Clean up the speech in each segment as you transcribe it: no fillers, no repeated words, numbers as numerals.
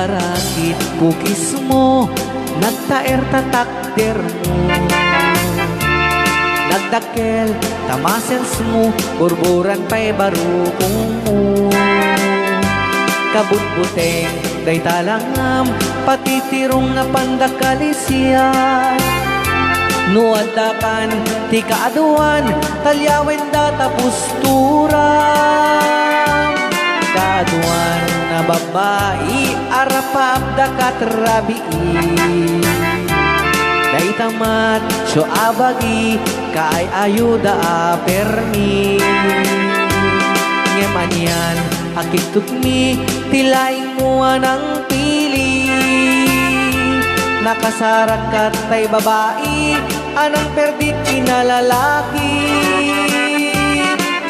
Nagdarakit kukis mo, nagtaer tatakder mo, nagdakel tamasens mo, burburan pa'y barukong mo. Kabutbuteng day talangam, patitirong na pandakalisyan. Nuadakan ti kaaduan, talyawen da tapusturan. Kaaduan na babae, arapap da katrabii. Day tamat, so abagi, kaay ayuda apermi. Ngemanyan, akit tukmi, tilaing mo anang pili. Nakasarak tay babae, anang perdit kinalalaki.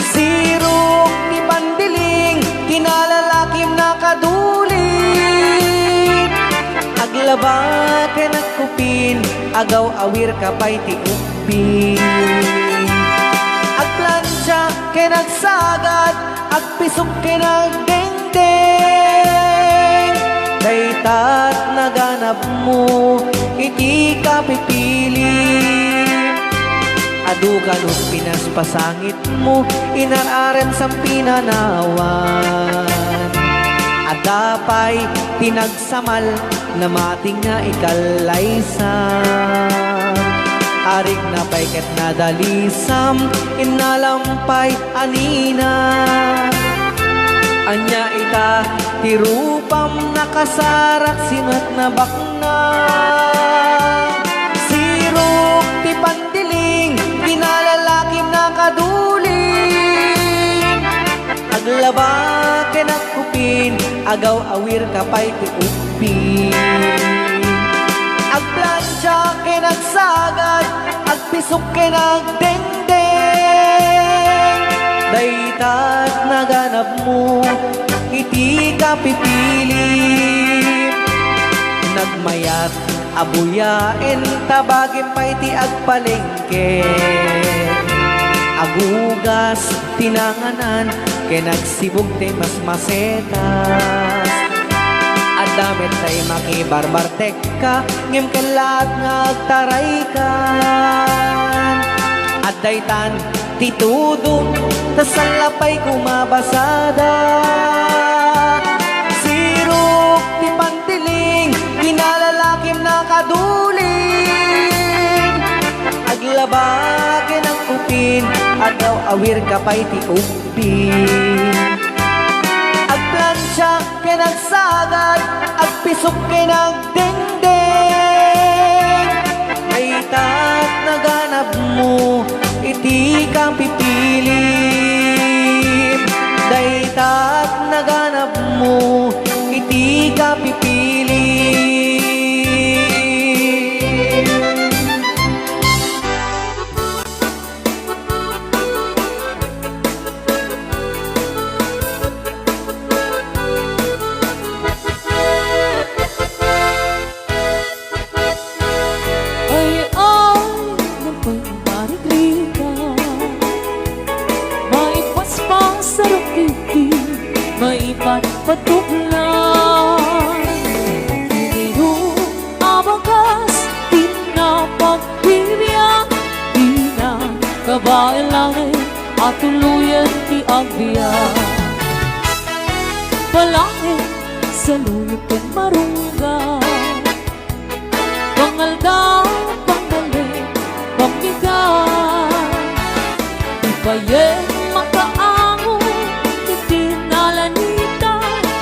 Sirok ni pandiling, kinalalakim nakaduling. Aglaba ka nagkupin, agaw awir ka pa'y tiupin. Agplansya ka nagsagad, agpisok ka nagdengdeng. Daytat naganap mo, iti ka pipili. Adu kalong pinaspasangit mo, inararen sa pinanawan. Adapay tinagsamal, na mating nga ikalaysan. Arik na pa'y ket nadalisam, inalampay anina. Anya ita tirupam nakasarak sinat na bakna. Sirok ti pandiling, kinalalakim nakaduling. Aglaba ka nagkupin, agaw awir ka pa'y tiupin. Agplansya ka nagsagad, agpisok ka nagdengdeng. Daytat naganap mo, iti ka pipili. Nagmayat, abuyain, tabagin pa iti agpalengke. Agugas, tinanganan, kinagsibog te mas masetas. Adamit tay makibarbartek ka, ngem kelat ngagtaray ka. Adaytan, titudo, tasalapay kumabasada. Sirok ti pantiling, kinalalakim nakaduling. Aglabagin ang kupin, agaw awir ka pa'y tiupin. Agplansya ka nagsagad, agpisok ka nagdengdeng. Daytat naganap mo, iti kang pipili. Daytat naganap mo, iti ka pipili. Patuklan Iniyo abagas pinapagpibiyang di na kabailangan at tuluyan ti agbiyan Palangin sa luyot marungga Pangaldaw, panggaling, pambigan Ibayen makaango itinalanita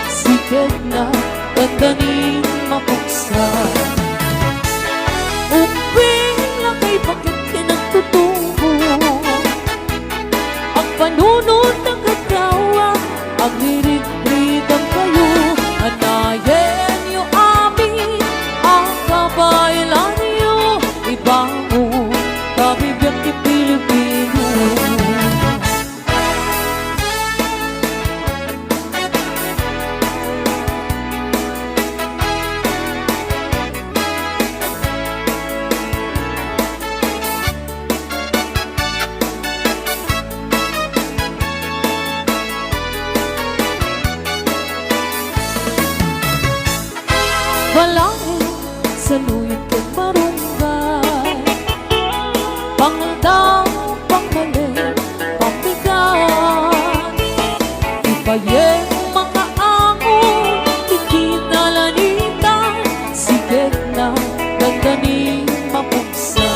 Sikat na kandaning mapuksan Uping lang kay bakit kinagtutubo Ang panunod ng katawa Ang hirig-rigang kayo Anayen niyo amin Ang kabailan niyo Ibangon kabibiyang ti Pilipino na dandanin mapugsa.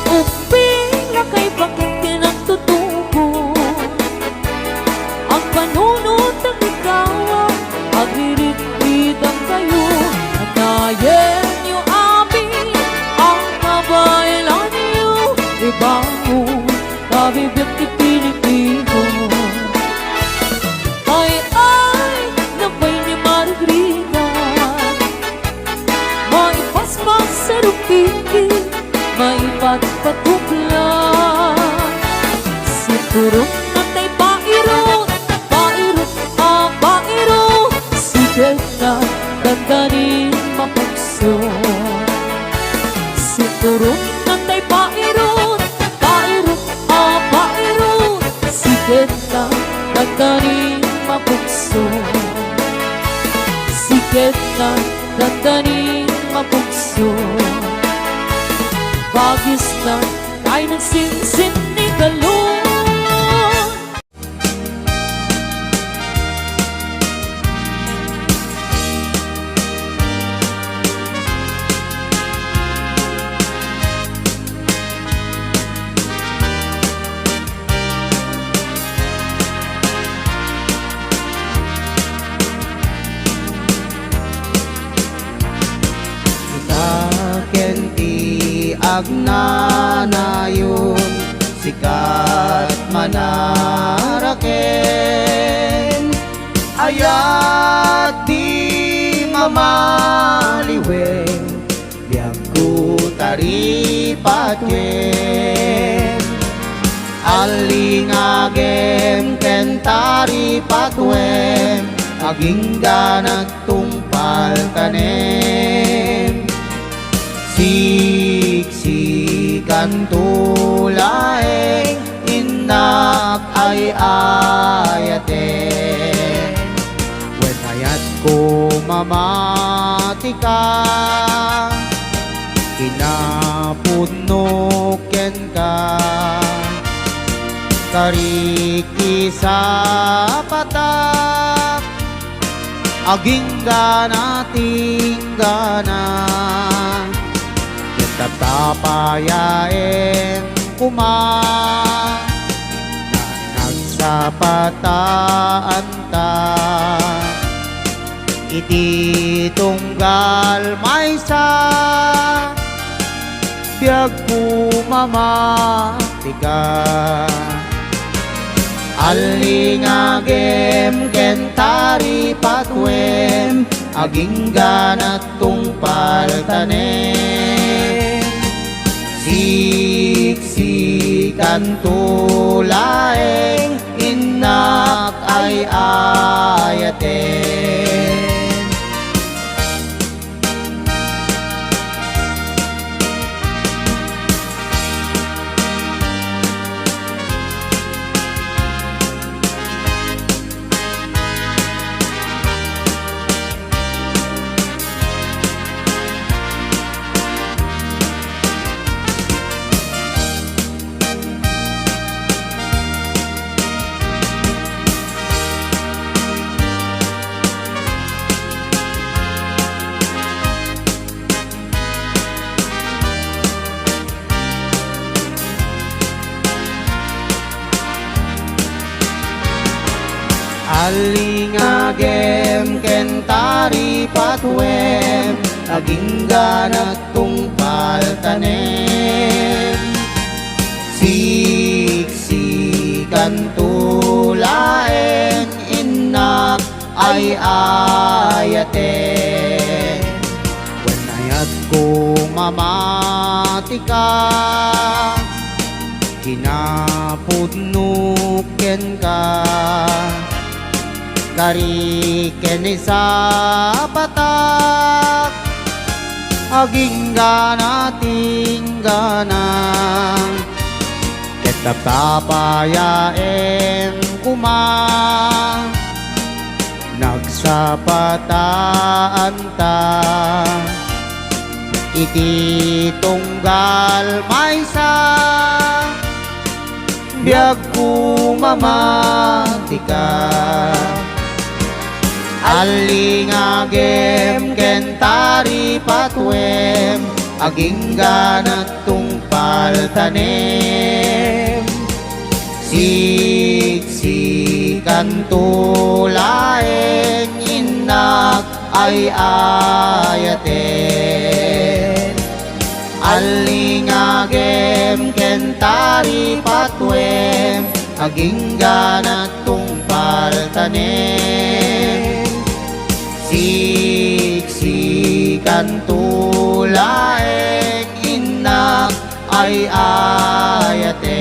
Uping lakay bakit kinagtutubo ang panunod ng ikaw, agririt-ridang kayo. Natayen niyo amin ang kabaylan niyo, ibangon kabibig ni Pilipino. Ay, nabay ni Margarita, maipaspas sa rupiki, maipatpatupla. Sigurong natay pairot, pairot, pairot, sigat na dandanin mapugso. Sigurong natay pairot, pairot, pairot, sigat na dandanin mapugso. Sigat na dandanin mapugso. Bagis na tayo nagsinsin ni Galon. Kenti agnanayon sikat manaraken ayat di mamaliwen biag ku taripatyen alingagem kentari patwem aging ganat tungpal tanem siksikan tulaeng inak ay ayaten when ayat ko mamatika kinapunuken ka kariki sa patak aging ganating gana tatapayain kuma na nagsapataan ta iti tunggal maysa biag kumamatika alingagem kentari patwem aging ganat tungpal tanem siksikan tulaeng inak ay ayaten alingagem kentari patwem aging ganat tungpal tanem siksikan tulaeng inak ay ayaten when ayat ko mamatika kinapudnuken ka kariken sa patak aging ganating gana ketatapayaen kuma nagsapataan ta iti tunggal maysa biag kumamatika alingagem kentari aging ganat tungpal tanem. Siksikan tulaeng inak ay ayaten. Alingagem kentari patwem aging ganat tungpal tanem. Siksikan tulaeng inak ay ayaten.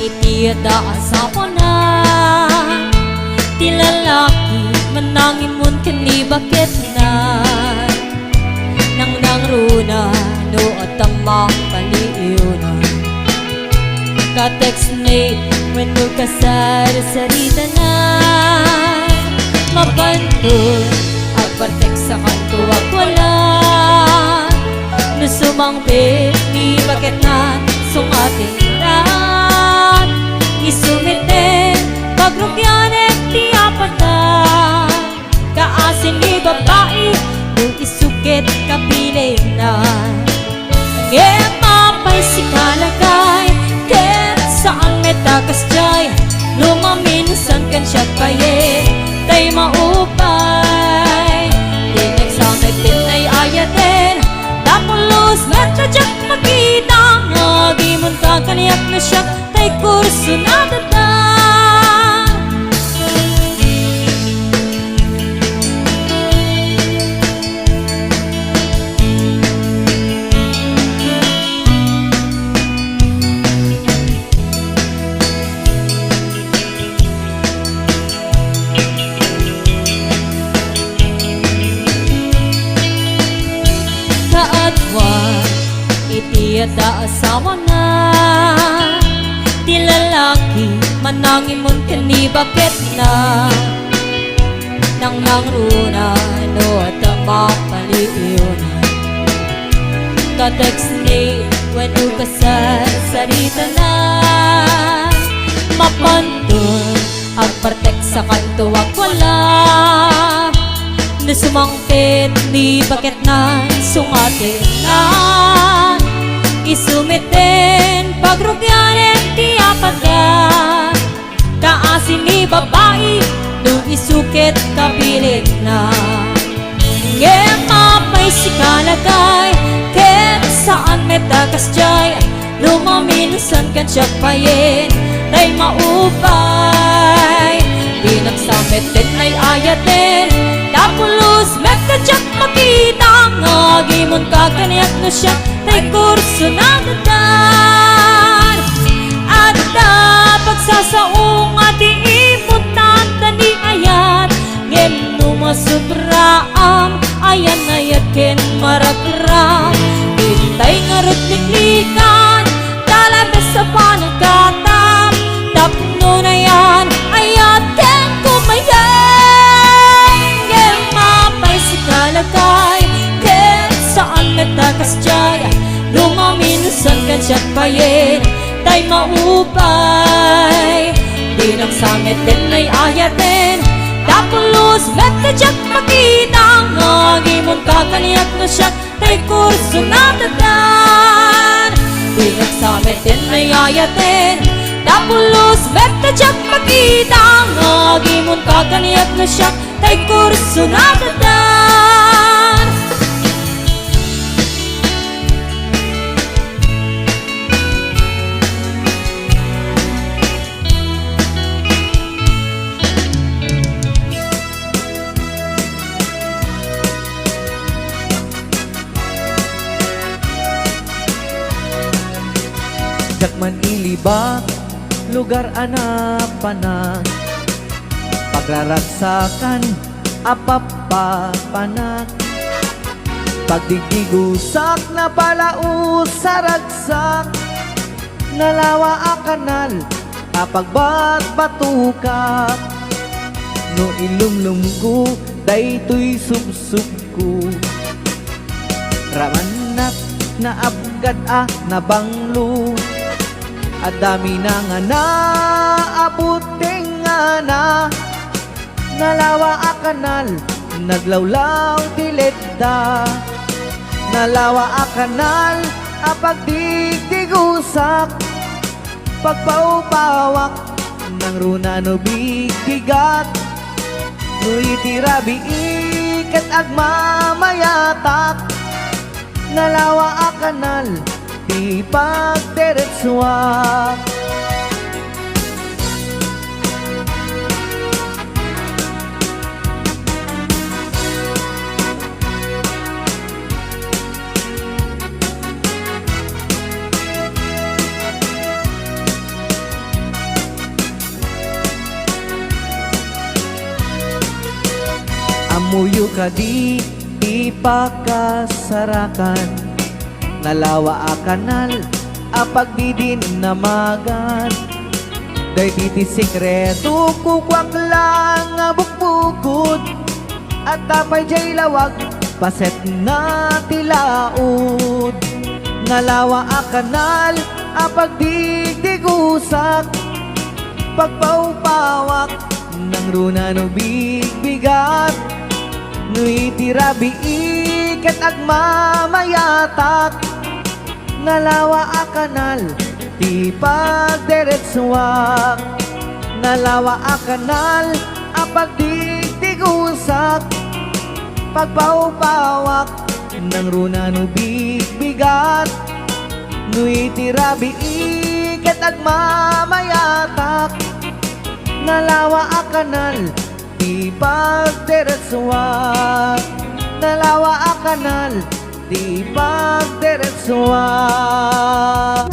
Itiada asawa na ti lalaki manangimun kani bakit na nang runa no atang mapaliuna ka-text mate when no kasar-sarita na mapantun agpartek sa kanto wag wala no sumangpit ni bakit na sungating isumiten pagrugyanet ti apatan kaasin ni babae kung isukit kapiling na ngepapay si kalagay ket saan metakas jay lumaminsan kan siya paye tay maupay dinig sa metin ay ayaten tapulos metadyak makita ngagimun ka kaniyak na siya tay kurso na datang iti at asawa nga. Di lalaki manangimon kani bakit na nang nangruna no at mapaliyon. Ka-text ni wanu ka sa sarita na mapantun ang partek sa kanto wag wala na sumangkit ni bakit na sungatin na isumitin pagrugyanin ti apaga kaasin ni babae nung isukit kapilit na ngepapay si kalagay ket saan metakas jay lumaminusan kan siya payin tay maupay di nagsamit din ay ayatin tapulus metadyak makita nga gimon kakaniyak no siya tay kurso na dadan at pagsasaong at iimutan tani ayat ngem numasobraam ayan ayakin maragram itay ngarot liklikan talabes sa panagkatam tapno na yan ayakin kumayay ngem mapay si kalagay ken saan metakas jay lumaminusan kan siya payin tay maupay di nagsamit din ay ayatin tapulus metadyak makita nga gimon kakaniyak no siya tay kurso na dadan di nagsamit din ay ayatin tapulus metadyak makita nga gimon kakaniyak no siya tay kurso na dadan. Man ilibak, lugar anapanan pagraragsakan, apapapanak pagdigdigusak na palaus sa ragsak nalawa a kanal, apagbat-batukak no ilumlum ko, daytoy subsub ko ramanat na abgad nabanglo adami na nga naabuting nga nalawa a kanal naglawlaw tilidda nalawa a kanal apagdigdigusak pagpaupawak ng runa no bigigat no itirabi ikat agmamayatak nalawa a kanal di pagdiretsuak amuyo ka di pakasarakan nalawa a kanal apagdidin namagan day titi sikreto kukwak lang bukbukod at tapay jay lawag paset na tilaod nalawa a kanal apagdigdigusak pagpaupawak ng runa no bigbigat no itirabi ikat agmamayatak nalawa a kanal di pagdiretsuak nalawa a kanal apagdigdigusak pagpaupawak ng runa no bigbigat no itirabi ikat agmamayatak nalawa a kanal di pagdiretsuak nalawa a kanal di pagdiretsuak.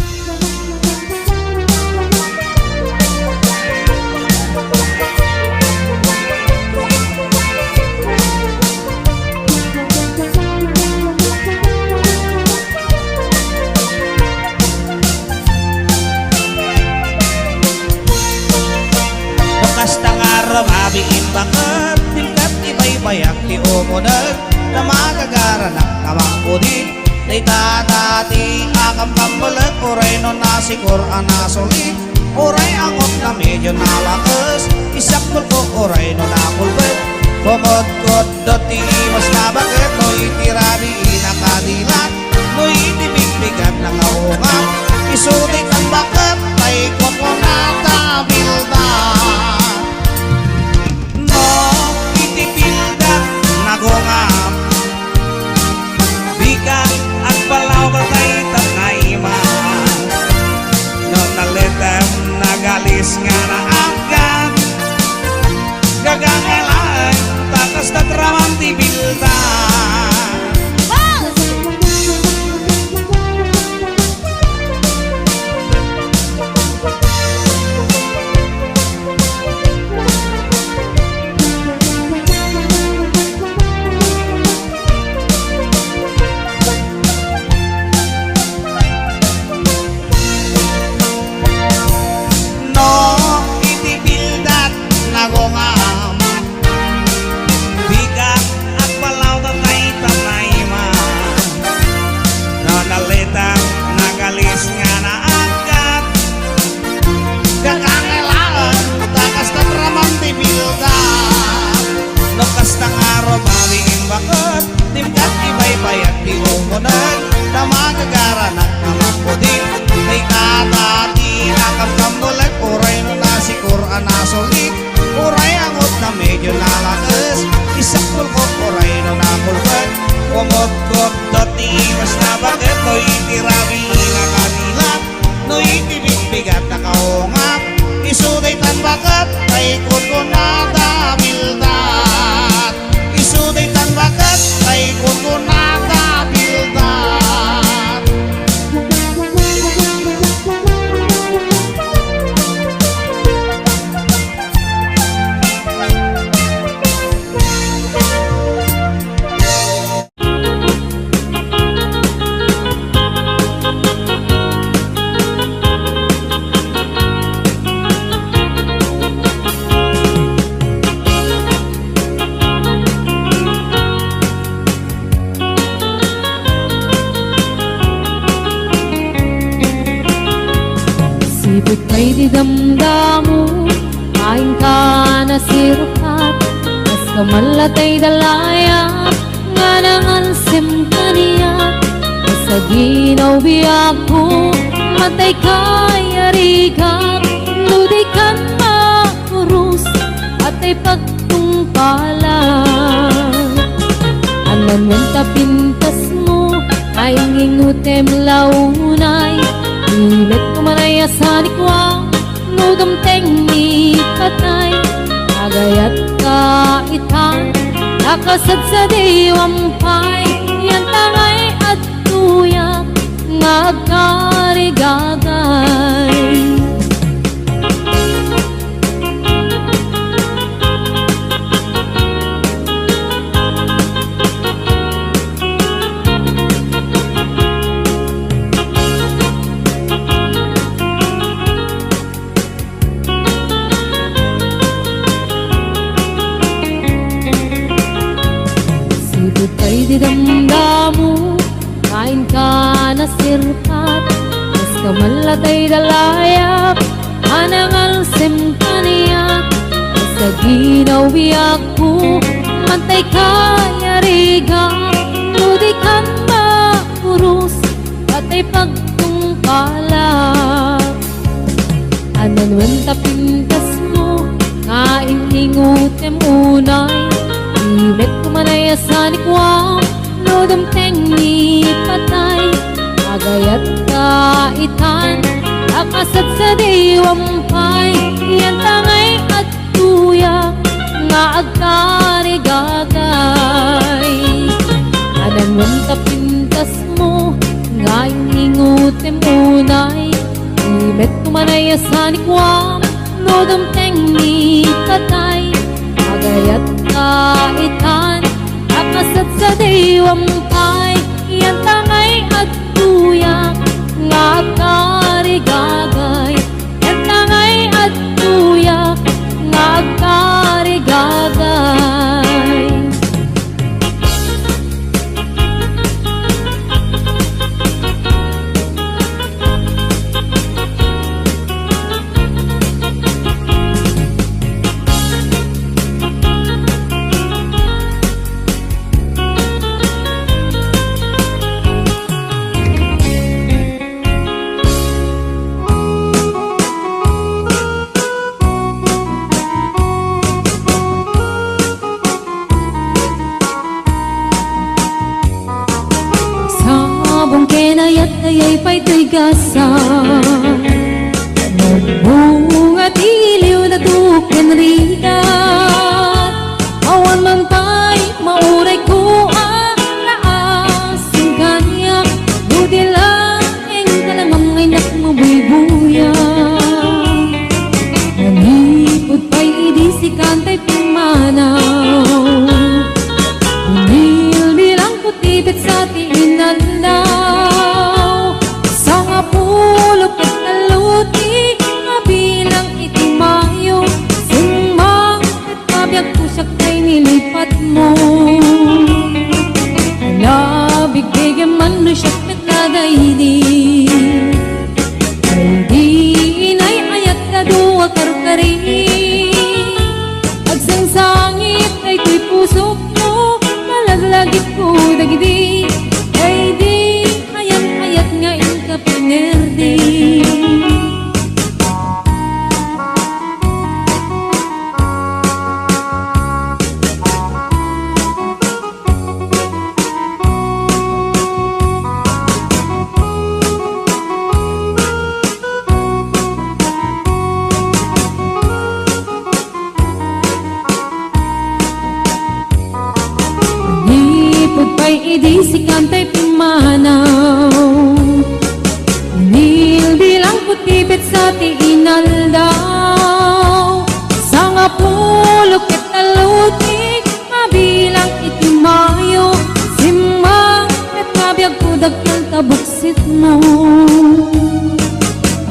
mapudi Day tatati akam kambalag Uray no nasikur anasoli Uray akot na medyo nalakas Isakmul ko uray no nakulbet Kumot-kot doti mas nabagit No itirabi inakadilat No itibigbigat na kaungat Isudik ang bakat Taikot mo na tabildan No itipildat nagungap Bigat at palaw batay tanayma No nalitem nagalis nga na agad Gagangalan takas na tramang tibildan Kumot-kot doti mas nabagit No itirabi na kanilat No itibigbigat na kaungap Isuday tan bagat Taikot ko na dabildat Isuday tan bagat Taikot ko na dabildat Sipot kay di damdamu Kain ka na sirukat Mas kamalatay dalayap Nga nangansim kaniya Sa ginaw biyak ko Matay kay arigat Ludi kan makurus At ay pagtungpalan Anan mo tapintas mo Ay ngingutem launay Imet kumanayasan ikwa Nudam teng ni patay Agayat kaitan Nakasad sa diwampay Yan tangay at tuyak Nagkarigagay Kay di damdamu Kain ka na sirpat Mas kamalatay dalayap Anangal sem kaniyak Sa ginaw biyak ko Mantay kaya rigang Ludi kan makurus At ay pagtungkalak Anan tapintas mo Kain ingutem unay Imet kumanayasan ikwam Nodam teng ni patay Agayat kaitan Akasat sa diwampay Yan tangay at tuyak Nga agkarigagay Anan mong tapintas mo Nga ingutem unay Imet kumanayasan ikwam Nodam teng ni patay Agayat kaitan Akasat sa diwampay Yan tangay at tuyak Nga agkarigagay Yan tangay at tuyak Nga agkarigagay Bong kenayat ayay pa'y tuy gasang Nagbunga tiliw na duken rigat Awan man pa'y mauray ko ang naasing kanya Budi lang ang kalamang ay nakmabuy-buya Nanipod pa'y idisi kantay pimanaw Bunil bilang kutibit sa tiinandaw Sa nga pulok at naluti nga bilang itimayo Sumang at kabiyag ko siya kay nilipat mo Alabig-bigyan man no siya met na daydi Ay di inay ayat na duwa karukari Agsangsangit ay tuy pusok mo Malaglagit ko dagidi Ay di ayat-ayat nga in ka pinerdi Nipod pa'y idisi kantay pimanaw Nil bilang kutibit sa tiinaldaw Sa nga pulok at nalutik mabilang itimayo Simang at kabiyag ko dagkal tabuksit mo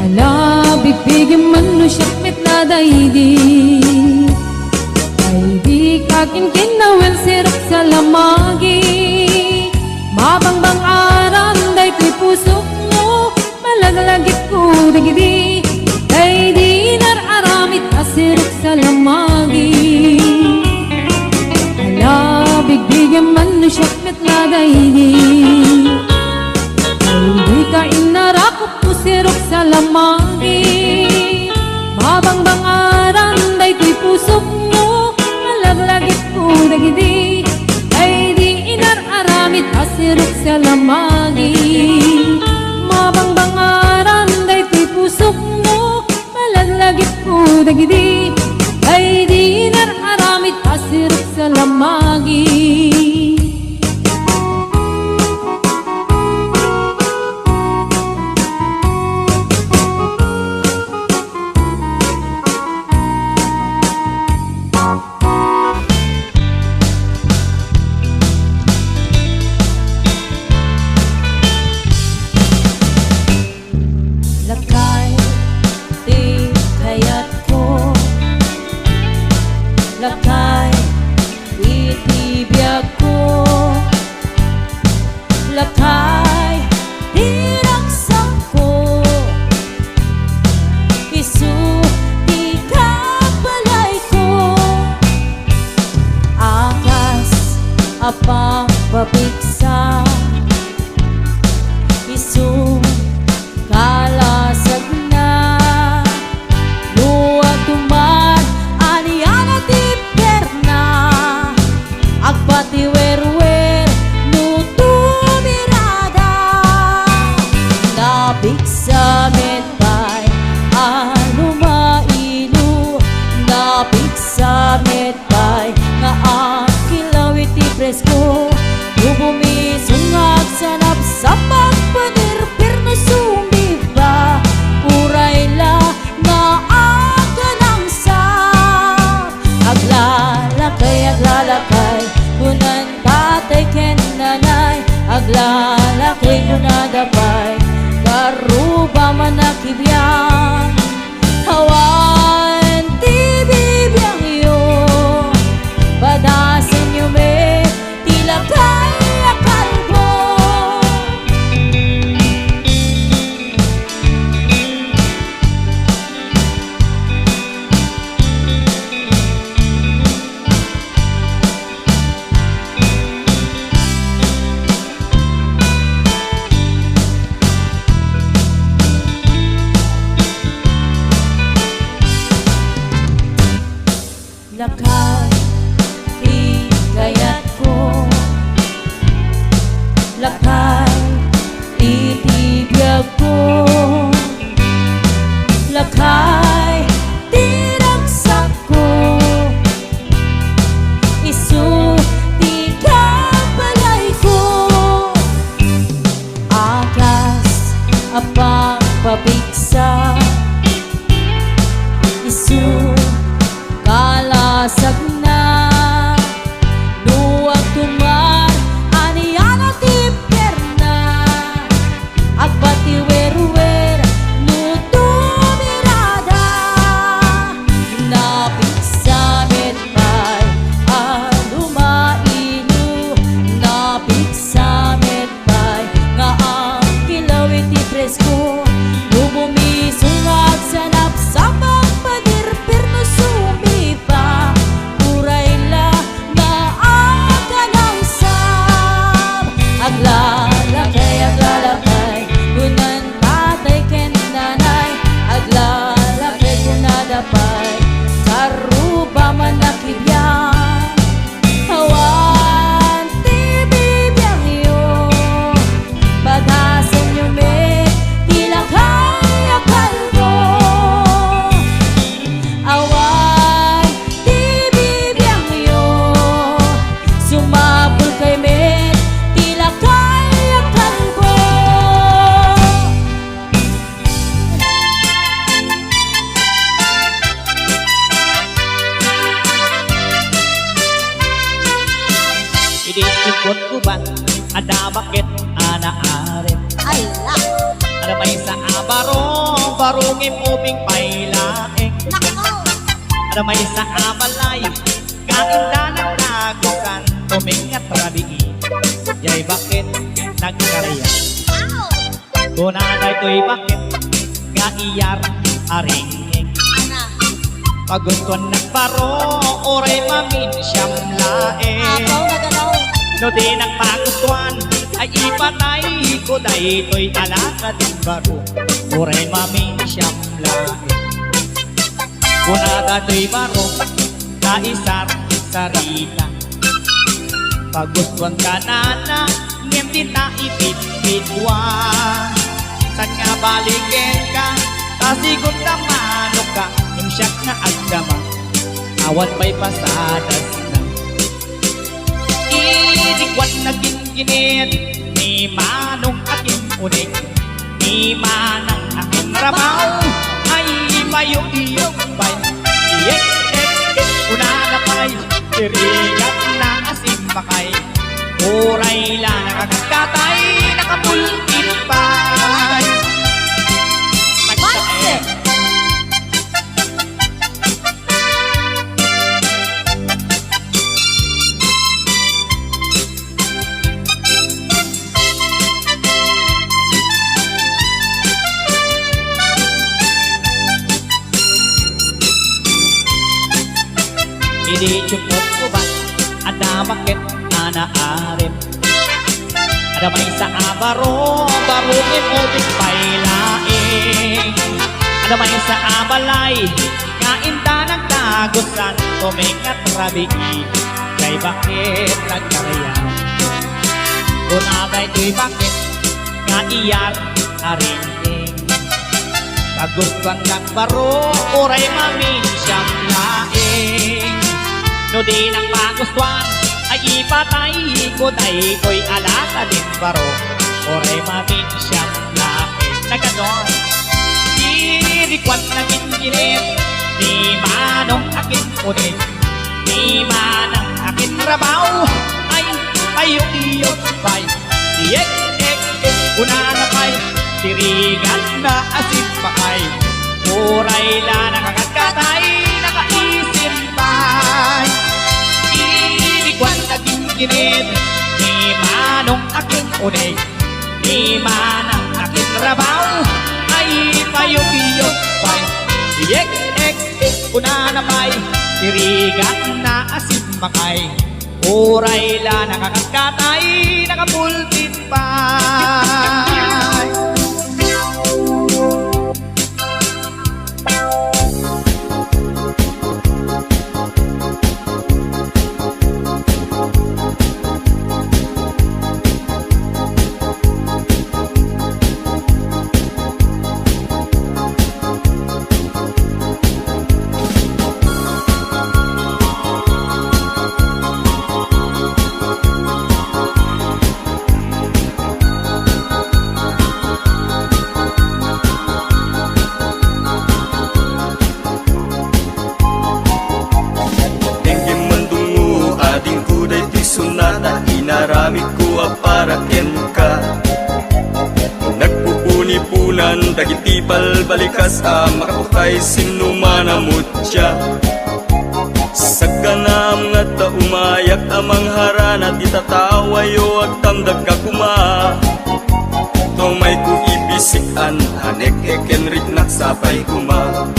Alabig-bigyan man no siyak met na daydi Ay di kakin kinawel sirap sa lamagi Mabangbang aram day ko'y pusok mo Malaglagit ko dagidi Ay di nararamit asirap sa lamagi Alabig-bigyan man no siyak met na daydi Ay di ka inarakot ko sirap sa lamagi Mabangbang aram day ko'y pusok mo Malaglagit ko dagidi Ay di inararamit asirok sa lamagi Mabangbang aram day ko'y pusok mo Malaglagit ko dagidi Ay di inararamit asirok sa lamagi Lakay, di kayat ko Lakay, itibiyag ko Lakay, di raksak ko Isu, di kapalay ko Akas, apang babiksa Isu, kalasag na luwag tuman aniyan at iperna agpatiwerwer nutumirada nabig sa metay ano mailu nabig sa metay nga akilawit ipresko bubumisungag sanap sa pagpanirpir na sumiba urayla nga aganang sa aglalakay kunan tatay ken nanay aglalakay kunadapay karuba manakibyan hawan ti bibiyang iyo badasin nyo me tilakay akalbo jukot kuban ada bakit ana arin Ay, la. ada may sa abarong barungim ubing pailaeng Nako. ada may sa abalay kainda ng nagukan tumingat rabii yay bakit nagkaraya Ow. kunanay to'y bakit kaiyar aringing Ana. paguntuan ng baro oray mamin siyam laeng Apaw na galaw. no di nagpagustuhan ay ipatay ko dahi to'y alaka din baro oray mamin siyam laeng kunada to'y baro kaisar sarita pagustuhan ka na ngem tita ipit-pitwan san nga balikin ka tasigon ka manok ka imsyak nga agdama awan pa'y pasadas na inikwan na ginginit ni manong aking unik ni manang aking rabaw ay ipayong-iyong pa'y iyek una na pa'y tirigat na asim makay uray la nakakatay nakapulkin pa'y Manse. Hindi jukot ko ba ada bakit ana arim ada may sa abaro barungin ubing pailaing ada may sa abalay kainda ng tagusan tumingat rabii kay bakit nagkaraya kunagay to'y bakit kaiyar aringing kagustuhan ng baro oray mamin siyam laing no di nang magustuhan ay ipatay ko dahi ko'y alaka din baro oray mamin siyam laing na ganon dirikwan na ginginit ni manong akin unin ni manang akin rabaw ay payong-iyong pa'y diyek una na pa'y tirigan na asin pakay uray la nakakatay nakaisip pa'y inikwan na ginginit ni manong aking unig ni manang aking rabaw ay payong-iyong pa'y diyek una na pa'y tirigan na asin makay uray la nakakatay nakapultin pa'y Inaramid ko aparaken ka Nagpupuni-punan Dagitipal balikas makapukay sinumanamot siya Sa ganam nga ta umayak amang harana Titatawayo ag tamdag ka kuma Tomay ko ibisikan Hanek ekenrik naksapay kuma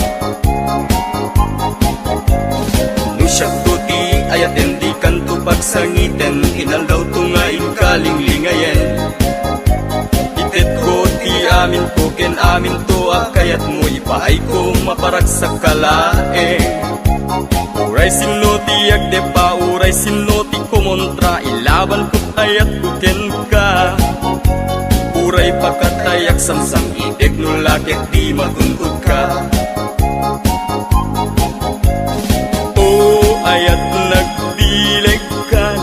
Nusyak tuti ayat endi kanto pagsangiten Inal daw tungain kalinglingayen Itet ko ti amin ko ken amin to Akayat mo ipaay ko maparag sa kalaeng Uray sinoti agdepa uray sinoti kumontra Ilaban ko ayat ko ken ka Uray pagkatayak samsam ideg no lakek di maguntod ka ayat nagbileg ka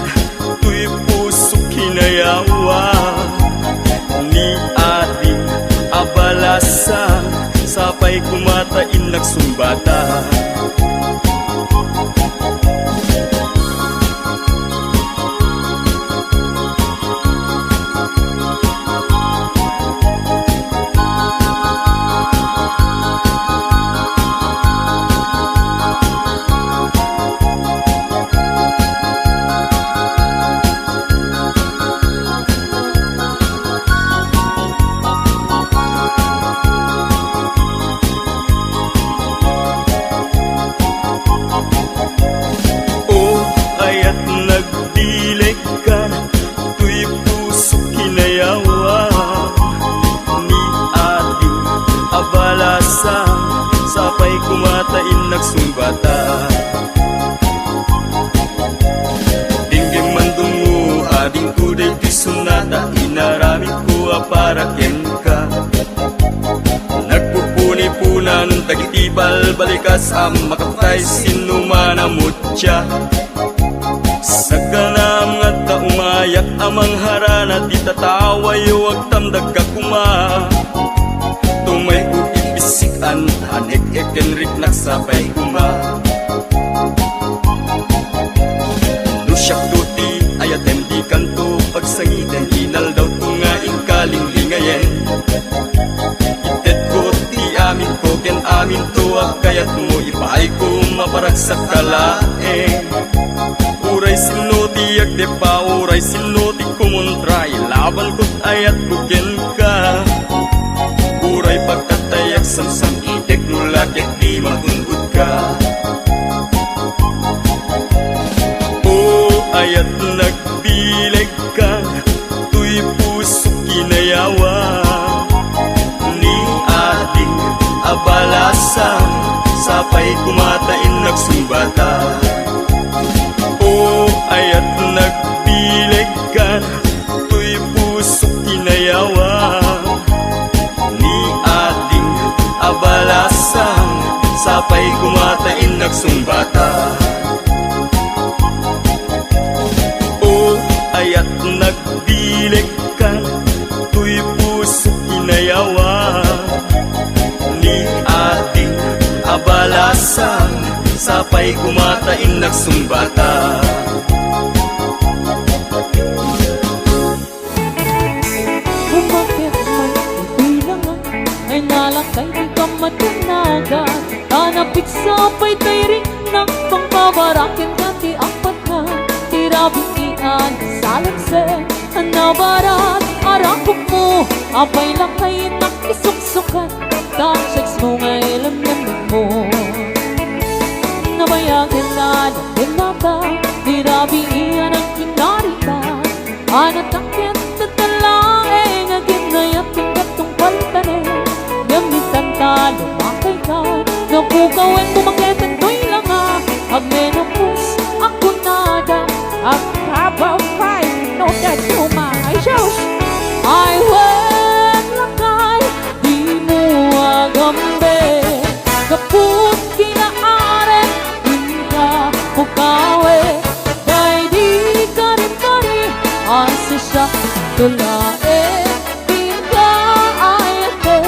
Tuy puso kinayawa Ni ating abalasa Sapay kumatain nagsumbata kumatain nagsumbata. Dinggim mandong mo, ading kuday ti sunata, inaramid ko para ken ka. Nagpupuni-punan, tagitibal balikas, makaptay sinumanamutya. Sa kanam nga ta umayak amang harana, di tataway wag tamdag ka kuma. Tumay ko ibisikan, hanek ekenrik nagsabay kuma. Nusyak duti ayatem di kanto pagsangiten, inal daw tunga ikaling lingayen. Itet ko ti amin ko ken amin to, kayat mo ipaay ko maparag sa kalaeng. Uray sinoti agde pa, uray sinoti kumuntray, laban ko't ayat kugen ka. Uray pagkatayak samsam itek nulagyak di magundod ka. O ayat nagbileg ka, tuy puso kinayawa. Ni ating abalasan, sapay kumatain nagsumbata. O ayat nagbileg ka, tuy puso kinayawa. Ni ating abalasan, sapay kumatain nagsumbata. O ayat nagbileg ka, tuy puso kinayawa. Ni ating abalasan, sapay kumatain nagsumbata. Umakit man ibilangan, ay nalakay di ka matanaga. Tanapit sapay tay rin ng pangbabarakin ka ti apat ka. Tirabingian salamsen, nabarat arakok mo, apay lakay nakisuksukan. Tanseks mo ngay lamyamin mo. Nabayagin na natin nata, dirabiian ang kinarita. Anatakit na talaeng, agin na yating katong paltane. Gamitan ta, lumakay ka, napukawin kumakletan to'y langa. Agmenopos, ako nada, ang kabaw kay, no that you my shows. I went lakay, di mo agambe, kaput kinaaren, inka pukawe, dahil di ka rin pari, asa siya tulae, inka ayate,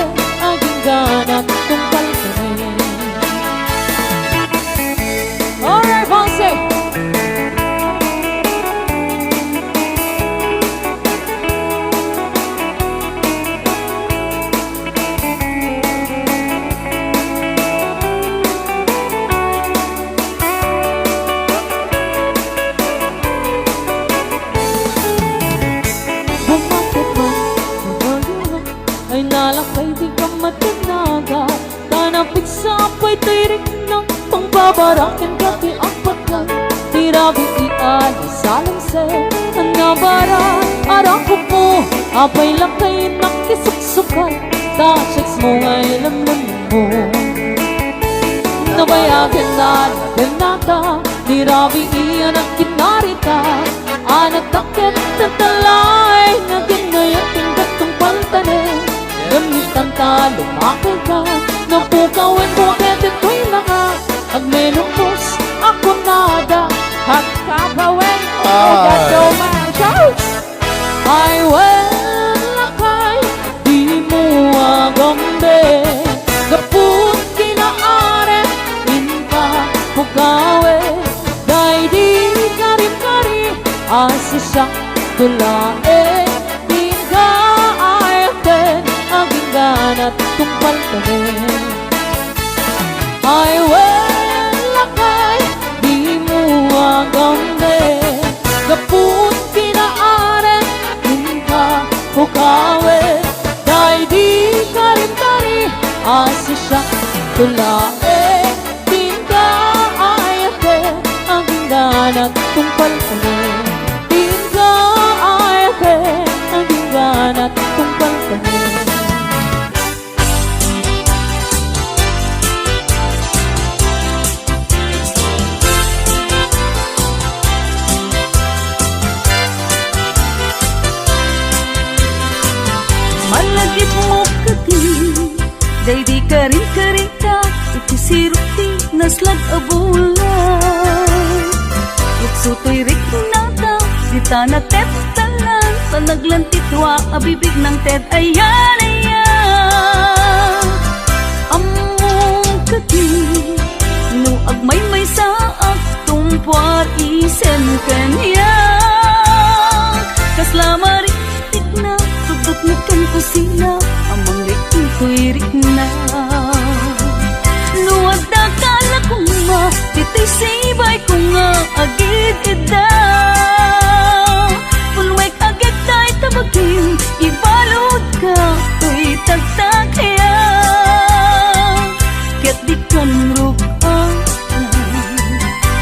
aging ganang tungkal ka rin. Alright, Fonse! Bumakit man, nabaluhan, ay nalakay di ka matanaga. Tanapit sapay tirik ng pangbabarakin ka ti apat ka. Tirabiian salamsen, nabarat arakok mo, apay lakay nakisuksukan. Tanseks mo ngay lamlamin mo. Nabayagin na natin nata, nirabiian ang kinarita. Anatakit na talay, naginayating gatong paltane. Gamitan ta, lumakay ka, napukawin mo agad ko'y langa. Agmenopos, ako nada, at kabawin ko gato man shouts. I went lakay, di mo agambe, kaput kinaare, inka pukawe, dahil di kari-kari, asa siya tulae, di ka ayaten, aging ganat tumpal ka rin. I went lakay, di mo agambe, kaput kinaare, inka pukawe, dahil di kari-kari, asa siya tulae, di ka ayaten, aging ganat tumpal ka rin. Di ka ayaten, aging ganat tumpal ka rin. Day di karing-karita iti sirupti naslag abulan Utsutoy rik nata di tanat talan Panaglantitwa abibig ng ted ayan ayan Among kati no agmay-may sa aktumpar isen kanya Kaslamaritik na Sudot na kan kusina Amang liking tuirik na Luwag na kala kong ma Tito'y sibay ko nga Agid ida Pulwek agad tayo tabagin Ibalod ka Uy tagtag kaya Ket di kan rupan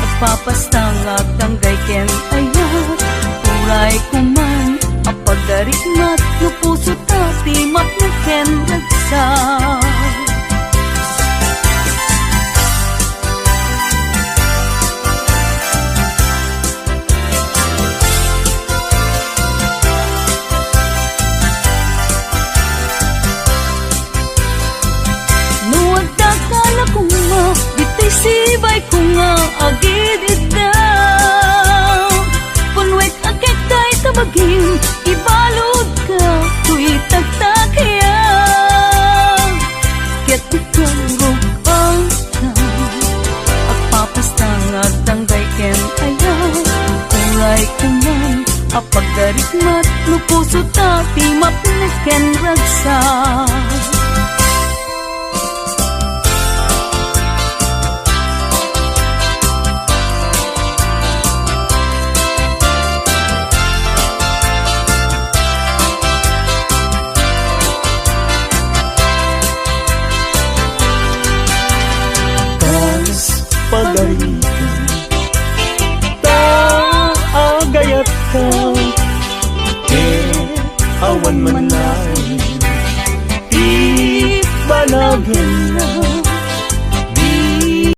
At papastangag Tanggay ken ayat Uray kuman Apagarit-mat no puso tati mat na ken ragsa No agdakala ko nga Bitay sibay ko nga agid idaw Punwek agad tayo tabagin Ibalod ka Tuy tagtakaya Ket ikang rupang At papastangag Tanggay ken ayaw Uray kuman Apagarit-mat No puso tati Mapna ken ragsa Pagalitan Taagayat ka Awan man na